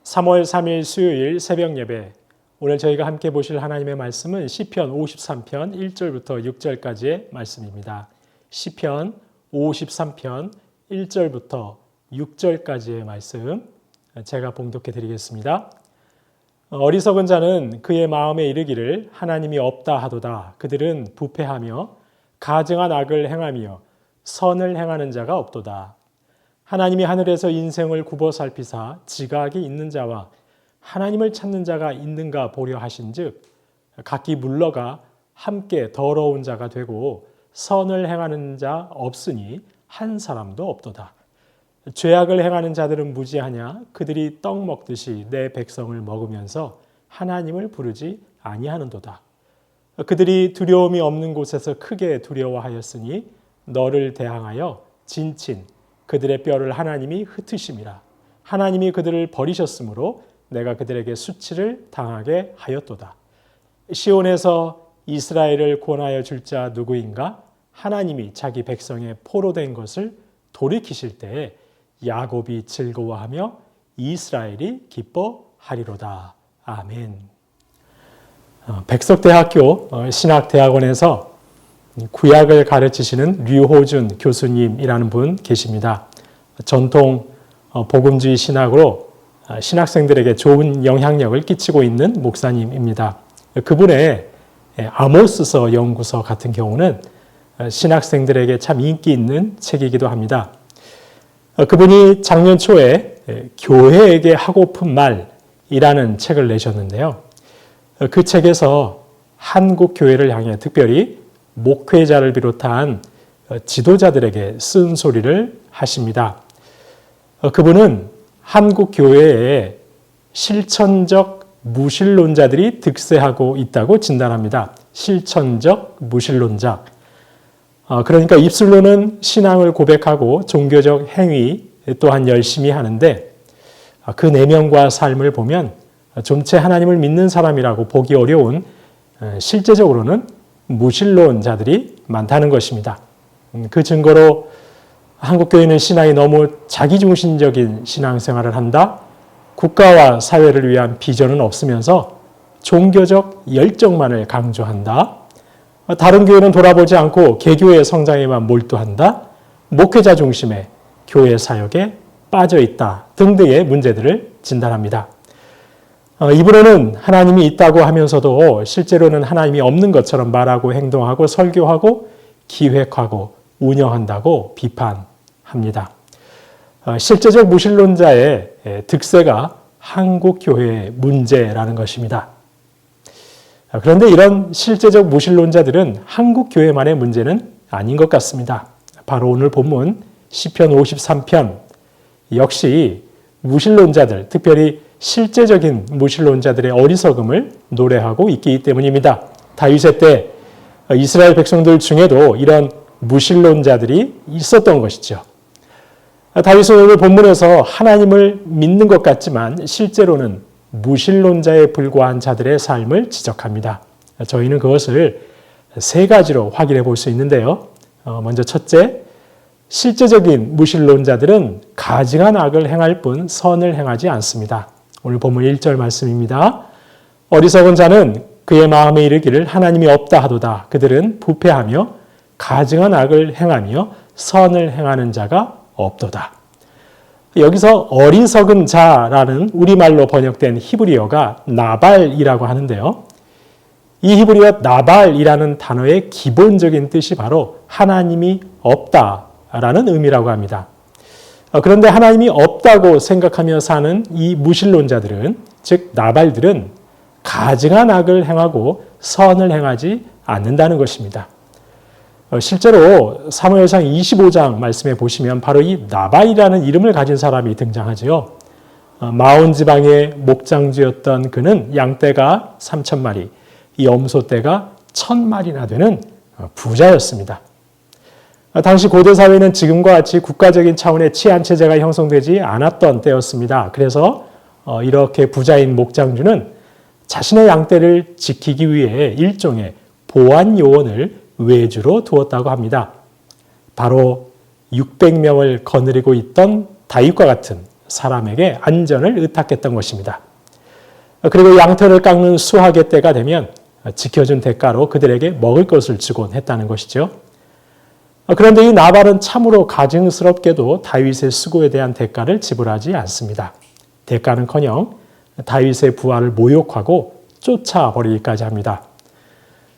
3월 3일 수요일 새벽 예배. 오늘 저희가 함께 보실 하나님의 말씀은 시편 53편 1절부터 6절까지의 말씀입니다. 시편 53편 1절부터 6절까지의 말씀 제가 봉독해 드리겠습니다. 어리석은 자는 그의 마음에 이르기를 하나님이 없다 하도다. 그들은 부패하며 가증한 악을 행하며 선을 행하는 자가 없도다. 하나님이 하늘에서 인생을 굽어 살피사 지각이 있는 자와 하나님을 찾는 자가 있는가 보려 하신즉 각기 물러가 함께 더러운 자가 되고 선을 행하는 자 없으니 한 사람도 없도다. 죄악을 행하는 자들은 무지하냐? 그들이 떡 먹듯이 내 백성을 먹으면서 하나님을 부르지 아니하는도다. 그들이 두려움이 없는 곳에서 크게 두려워하였으니 너를 대항하여 진친 그들의 뼈를 하나님이 흩으심이라. 하나님이 그들을 버리셨으므로 내가 그들에게 수치를 당하게 하였도다. 시온에서 이스라엘을 구원하여 줄 자 누구인가? 하나님이 자기 백성의 포로된 것을 돌이키실 때에 야곱이 즐거워하며 이스라엘이 기뻐하리로다. 아멘. 백석대학교 신학대학원에서 구약을 가르치시는 류호준 교수님이라는 분 계십니다. 전통 복음주의 신학으로 신학생들에게 좋은 영향력을 끼치고 있는 목사님입니다. 그분의 아모스서 연구서 같은 경우는 신학생들에게 참 인기 있는 책이기도 합니다. 그분이 작년 초에 교회에게 하고픈 말이라는 책을 내셨는데요. 그 책에서 한국 교회를 향해 특별히 목회자를 비롯한 지도자들에게 쓴소리를 하십니다. 그분은 한국 교회에 실천적 무신론자들이 득세하고 있다고 진단합니다. 실천적 무신론자. 그러니까 입술로는 신앙을 고백하고 종교적 행위 또한 열심히 하는데 그 내면과 삶을 보면 좀체 하나님을 믿는 사람이라고 보기 어려운 실제적으로는 무신론자들이 많다는 것입니다. 그 증거로 한국교회는 신앙이 너무 자기중심적인 신앙생활을 한다. 국가와 사회를 위한 비전은 없으면서 종교적 열정만을 강조한다. 다른 교회는 돌아보지 않고 개교의 성장에만 몰두한다. 목회자 중심의 교회 사역에 빠져있다 등등의 문제들을 진단합니다. 이분은 하나님이 있다고 하면서도 실제로는 하나님이 없는 것처럼 말하고 행동하고 설교하고 기획하고 운영한다고 비판합니다. 실제적 무신론자의 득세가 한국 교회의 문제라는 것입니다. 그런데 이런 실제적 무신론자들은 한국 교회만의 문제는 아닌 것 같습니다. 바로 오늘 본문 시편 53편 역시 무신론자들, 특별히 실제적인 무신론자들의 어리석음을 노래하고 있기 때문입니다. 다윗의 때 이스라엘 백성들 중에도 이런 무신론자들이 있었던 것이죠. 다윗은 오늘 본문에서 하나님을 믿는 것 같지만 실제로는 무신론자에 불과한 자들의 삶을 지적합니다. 저희는 그것을 세 가지로 확인해 볼 수 있는데요. 먼저 첫째, 실제적인 무신론자들은 가증한 악을 행할 뿐 선을 행하지 않습니다. 오늘 본문 1절 말씀입니다. 어리석은 자는 그의 마음에 이르기를 하나님이 없다 하도다. 그들은 부패하며 가증한 악을 행하며 선을 행하는 자가 없도다. 여기서 어리석은 자라는 우리말로 번역된 히브리어가 나발이라고 하는데요. 이 히브리어 나발이라는 단어의 기본적인 뜻이 바로 하나님이 없다라는 의미라고 합니다. 그런데 하나님이 없다고 생각하며 사는 이 무신론자들은, 즉 나발들은 가증한 악을 행하고 선을 행하지 않는다는 것입니다. 실제로 사무엘상 25장 말씀에 보시면 바로 이 나발이라는 이름을 가진 사람이 등장하죠. 마온 지방의 목장주였던 그는 양떼가 3,000마리, 이 염소떼가 1,000마리나 되는 부자였습니다. 당시 고대 사회는 지금과 같이 국가적인 차원의 치안 체제가 형성되지 않았던 때였습니다. 그래서 이렇게 부자인 목장주는 자신의 양떼를 지키기 위해 일종의 보안 요원을 외주로 두었다고 합니다. 바로 600명을 거느리고 있던 다윗과 같은 사람에게 안전을 의탁했던 것입니다. 그리고 양털을 깎는 수확의 때가 되면 지켜준 대가로 그들에게 먹을 것을 주곤 했다는 것이죠. 그런데 이 나발은 참으로 가증스럽게도 다윗의 수고에 대한 대가를 지불하지 않습니다. 대가는커녕 다윗의 부하를 모욕하고 쫓아버리기까지 합니다.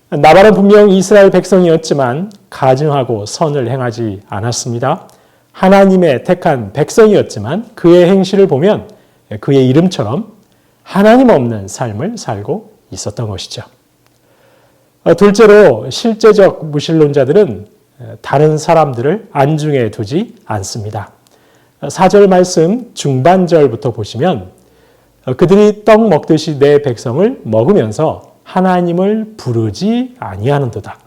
나발은 분명 이스라엘 백성이었지만 가증하고 선을 행하지 않았습니다. 하나님의 택한 백성이었지만 그의 행실을 보면 그의 이름처럼 하나님 없는 삶을 살고 있었던 것이죠. 둘째로 실제적 무신론자들은 다른 사람들을 안중에 두지 않습니다. 4절 말씀 중반절부터 보시면 그들이 떡 먹듯이 내 백성을 먹으면서 하나님을 부르지 아니하는도다.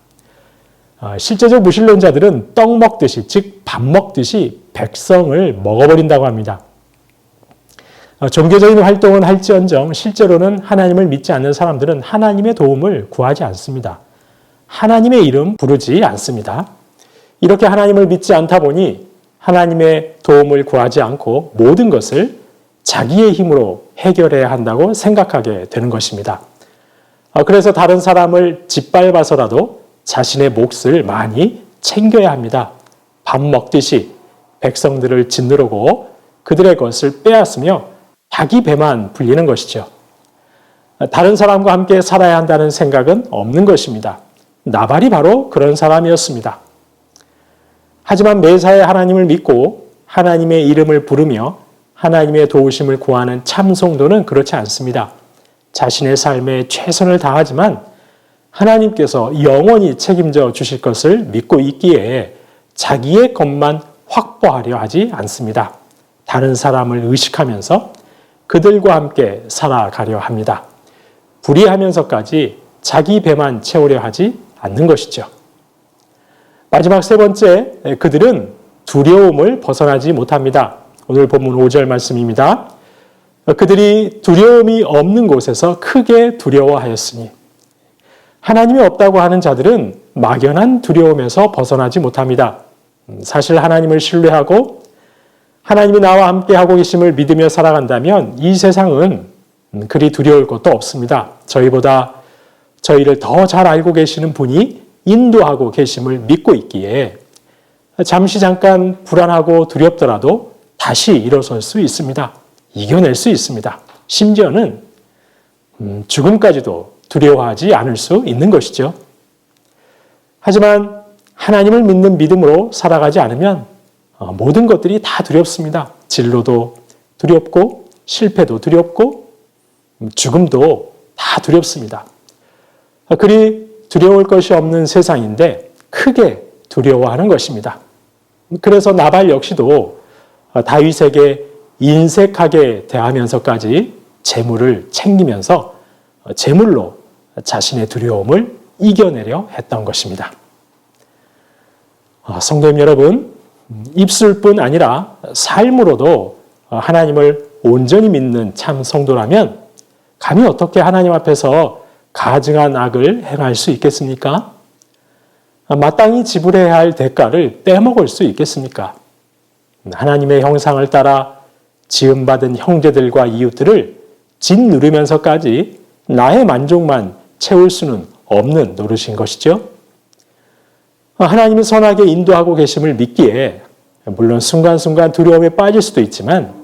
실제적 무신론자들은 떡 먹듯이, 즉 밥 먹듯이 백성을 먹어버린다고 합니다. 종교적인 활동은 할지언정 실제로는 하나님을 믿지 않는 사람들은 하나님의 도움을 구하지 않습니다. 하나님의 이름 부르지 않습니다. 이렇게 하나님을 믿지 않다 보니 하나님의 도움을 구하지 않고 모든 것을 자기의 힘으로 해결해야 한다고 생각하게 되는 것입니다. 그래서 다른 사람을 짓밟아서라도 자신의 몫을 많이 챙겨야 합니다. 밥 먹듯이 백성들을 짓누르고 그들의 것을 빼앗으며 자기 배만 불리는 것이죠. 다른 사람과 함께 살아야 한다는 생각은 없는 것입니다. 나발이 바로 그런 사람이었습니다. 하지만 매사에 하나님을 믿고 하나님의 이름을 부르며 하나님의 도우심을 구하는 참 성도는 그렇지 않습니다. 자신의 삶에 최선을 다하지만 하나님께서 영원히 책임져 주실 것을 믿고 있기에 자기의 것만 확보하려 하지 않습니다. 다른 사람을 의식하면서 그들과 함께 살아가려 합니다. 불의하면서까지 자기 배만 채우려 하지 않는 것이죠. 마지막 세 번째, 그들은 두려움을 벗어나지 못합니다. 오늘 본문 5절 말씀입니다. 그들이 두려움이 없는 곳에서 크게 두려워하였으니 하나님이 없다고 하는 자들은 막연한 두려움에서 벗어나지 못합니다. 사실 하나님을 신뢰하고 하나님이 나와 함께하고 계심을 믿으며 살아간다면 이 세상은 그리 두려울 것도 없습니다. 저희보다 저희를 더 잘 알고 계시는 분이 인도하고 계심을 믿고 있기에 잠시 잠깐 불안하고 두렵더라도 다시 일어설 수 있습니다. 이겨낼 수 있습니다. 심지어는 죽음까지도 두려워하지 않을 수 있는 것이죠. 하지만 하나님을 믿는 믿음으로 살아가지 않으면 모든 것들이 다 두렵습니다. 진로도 두렵고 실패도 두렵고 죽음도 다 두렵습니다. 그리 두려울 것이 없는 세상인데 크게 두려워하는 것입니다. 그래서 나발 역시도 다윗에게 인색하게 대하면서까지 재물을 챙기면서 재물로 자신의 두려움을 이겨내려 했던 것입니다. 성도님 여러분, 입술뿐 아니라 삶으로도 하나님을 온전히 믿는 참 성도라면 감히 어떻게 하나님 앞에서 가증한 악을 행할 수 있겠습니까? 마땅히 지불해야 할 대가를 떼먹을 수 있겠습니까? 하나님의 형상을 따라 지음받은 형제들과 이웃들을 짓누르면서까지 나의 만족만 채울 수는 없는 노릇인 것이죠. 하나님이 선하게 인도하고 계심을 믿기에 물론 순간순간 두려움에 빠질 수도 있지만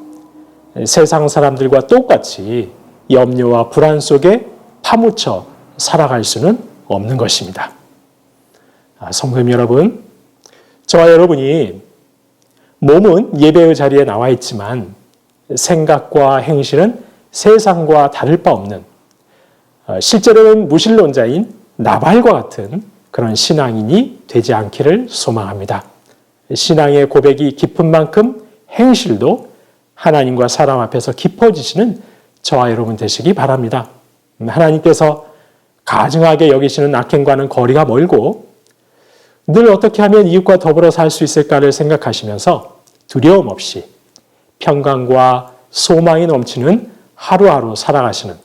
세상 사람들과 똑같이 염려와 불안 속에 파묻혀 살아갈 수는 없는 것입니다. 성도님 여러분, 저와 여러분이 몸은 예배의 자리에 나와 있지만 생각과 행실은 세상과 다를 바 없는 실제로는 무신론자인 나발과 같은 그런 신앙인이 되지 않기를 소망합니다. 신앙의 고백이 깊은 만큼 행실도 하나님과 사람 앞에서 깊어지시는 저와 여러분 되시기 바랍니다. 하나님께서 가증하게 여기시는 악행과는 거리가 멀고 늘 어떻게 하면 이웃과 더불어 살 수 있을까를 생각하시면서 두려움 없이 평강과 소망이 넘치는 하루하루 살아가시는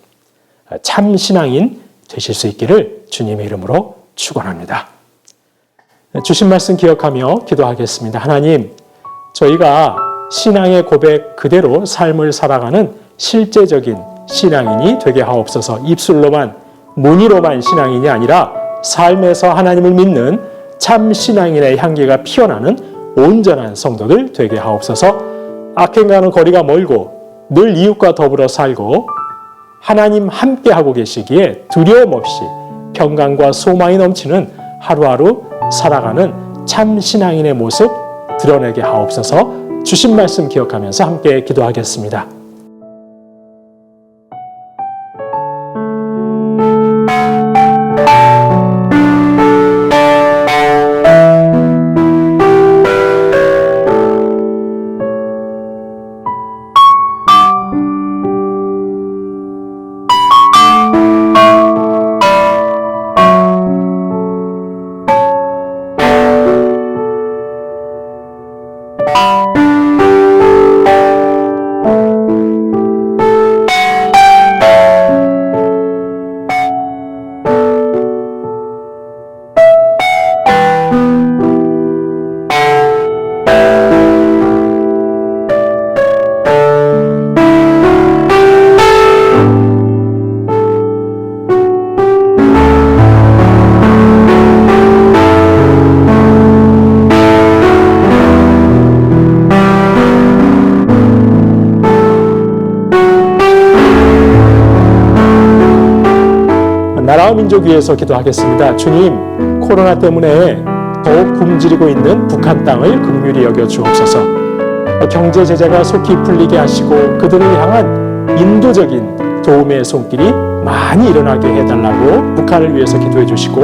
참 신앙인 되실 수 있기를 주님의 이름으로 축원합니다. 주신 말씀 기억하며 기도하겠습니다. 하나님, 저희가 신앙의 고백 그대로 삶을 살아가는 실제적인 신앙인이 되게 하옵소서. 입술로만 문의로만 신앙인이 아니라 삶에서 하나님을 믿는 참 신앙인의 향기가 피어나는 온전한 성도들 되게 하옵소서. 악행과는 거리가 멀고 늘 이웃과 더불어 살고 하나님 함께하고 계시기에 두려움 없이 평강과 소망이 넘치는 하루하루 살아가는 참 신앙인의 모습 드러내게 하옵소서. 주신 말씀 기억하면서 함께 기도하겠습니다. 나라와 민족 위해서 기도하겠습니다. 주님, 코로나 때문에 더욱 굶주리고 있는 북한 땅을 긍휼히 여겨 주옵소서. 경제 제재가 속히 풀리게 하시고 그들을 향한 인도적인 도움의 손길이 많이 일어나게 해달라고 북한을 위해서 기도해 주시고,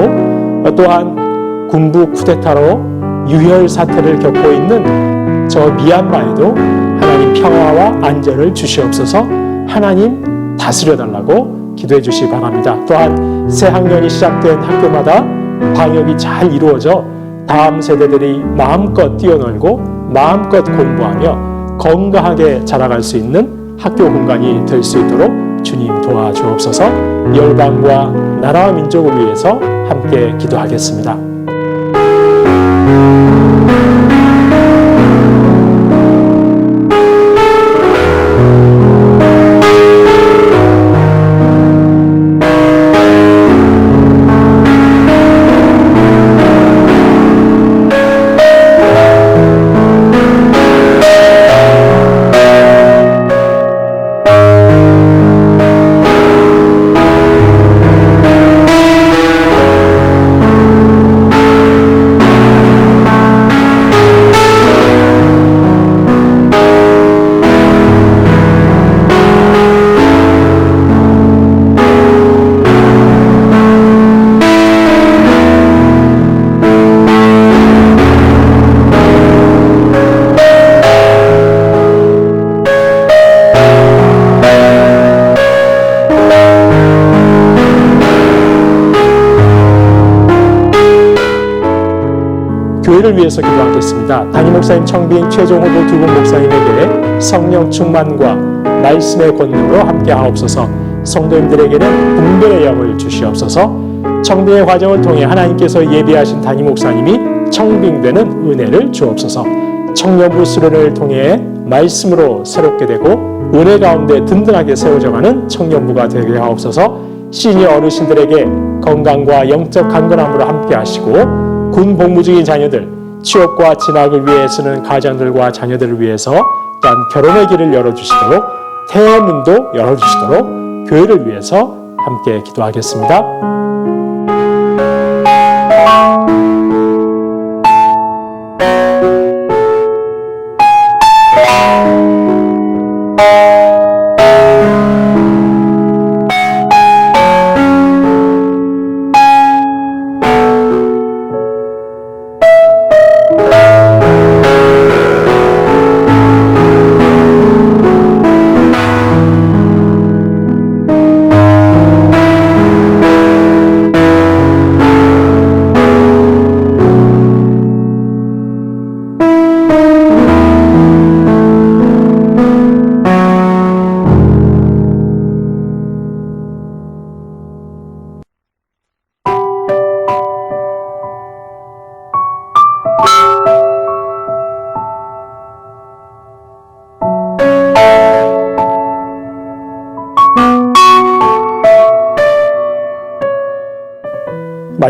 또한 군부 쿠데타로 유혈 사태를 겪고 있는 저 미얀마에도 하나님 평화와 안전을 주시옵소서. 하나님 다스려 달라고 기도해 주시기 바랍니다. 또한 새 학년이 시작된 학교마다 방역이 잘 이루어져 다음 세대들이 마음껏 뛰어놀고 마음껏 공부하며 건강하게 자라갈 수 있는 학교 공간이 될 수 있도록 주님 도와주옵소서. 열방과 나라와 민족을 위해서 함께 기도하겠습니다. 교회를 위해서 기도하겠습니다. 담임 목사님 청빙 최종 후보 두 분 목사님에게 성령 충만과 말씀의 권능으로 함께 하옵소서. 성도님들에게는 분별의 영을 주시옵소서. 청빙의 과정을 통해 하나님께서 예비하신 담임 목사님이 청빙되는 은혜를 주옵소서. 청년부 수련을 통해 말씀으로 새롭게 되고 은혜 가운데 든든하게 세워져가는 청년부가 되게 하옵소서. 시니어 어르신들에게 건강과 영적 강건함으로 함께 하시고, 군 복무 중인 자녀들, 취업과 진학을 위해 쓰는 가장들과 자녀들을 위해서 또한 결혼의 길을 열어주시도록, 태문도 열어주시도록 교회를 위해서 함께 기도하겠습니다.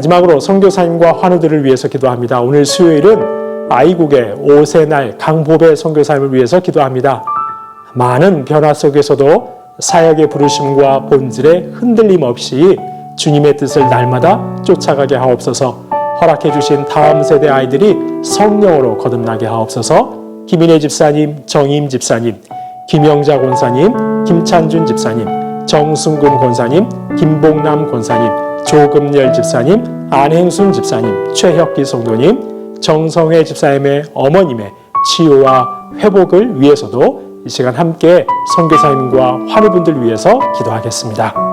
마지막으로 선교사님과 환우들을 위해서 기도합니다. 오늘 수요일은 아이국의 5세 날 강보배 선교사님을 위해서 기도합니다. 많은 변화 속에서도 사역의 부르심과 본질에 흔들림 없이 주님의 뜻을 날마다 쫓아가게 하옵소서. 허락해 주신 다음 세대 아이들이 성령으로 거듭나게 하옵소서. 김인혜 집사님, 정임 집사님, 김영자 권사님, 김찬준 집사님, 정승근 권사님, 김봉남 권사님, 조금열 집사님, 안행순 집사님, 최혁기 성도님, 정성회 집사님의 어머님의 치유와 회복을 위해서도 이 시간 함께 선교사님과 환우분들 위해서 기도하겠습니다.